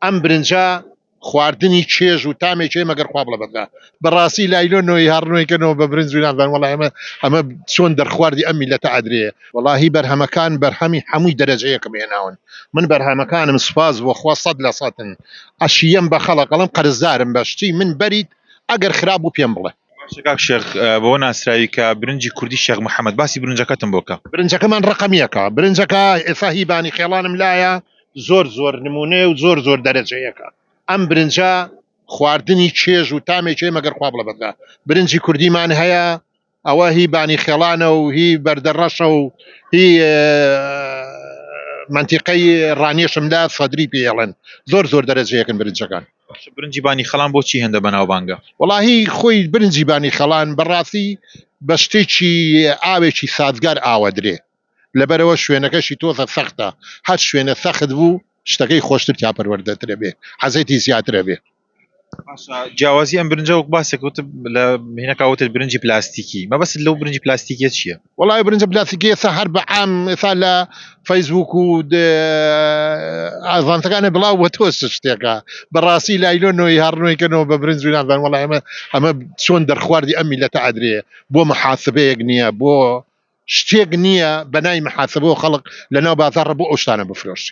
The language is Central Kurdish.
ئەم برنجە خواردنی چێژ و تامێکێ مەگەر خوا بڵە بەدا بەڕاستی لایلۆنەوەی هەڕنەوەیکەنەوە بە برنج و نازان وەڵای ئەمە چۆن دەرخواردی ئەم میلەتە ئەدرێ وەڵاهی بەرهەمەکان بەرهەمی هەمووی دەرەجەیەکم هێناون من بەرهەمەکانم سوپاس بۆ خوا 100% ئەشیەم بە خەڵقەڵم قەرزدارم بەشتی من بەریت ئەگەر خراپ بوو پێم بڵێ کاک شێخ بۆ ناسراوی کە برنجی کوردی شێخ محەممەد باسی برنجەکەتم بۆکە برنجەکەمان ڕقەمیەکە برنجەکە ئێستا هیبانی خێڵانم لایە زۆر نمونێ و زۆر دەرەجەیەکە ئەم برنجە خواردنی چێژ و تامێکێ مەگەر خوا بڵە بەدا برنجی کوردیمان هەیە ئەوە هی بانی خێڵانە و هی بەردەڕەشە و هی منتیقەی ڕانێشمدا سەدری پێڵێن زۆر دەرەجەیەکن برنجەکان برنجی بانی خەڵان بۆچی هێندە بەناوبانگە وەڵاهی خۆی برنجی بانی خەڵان بەڕاستی بە شتێکی ئاوێکی سازگار ئاوەدرێ لەبەرەوە شوێنەکەشی تۆزە سەختە هەر شوێنە سەخت بوو شتەکەی خۆشتر چاپەروەردەترە بێ حەزێتی زیاترە بێ جیاوازی ئەم برنجە وەک باسێکوت لە هێنەکەوتت برنجی پلاستیکی مەبەست لەو برنجی پلاستیکیە چییە؟ وەڵای برنجە پلاستیکی ئێستا هەر بە عام ئێستا لە فەیسبوک و ئازانتەکانە بڵاو بە تۆ شتێکە بەڕاستی لایلۆنەوەی هەڕنەوەیکەنەوە بە برنج و نازان وەڵای ئەمە چۆن دەرخواردی ئەم میلەتە ئەدرێ بۆ محاسبەیەک نییە بۆ شتێک نییە بەنای محاسبەوە خەڵق لەناو بازاڕە بۆ ئەو شتانە بفرۆشت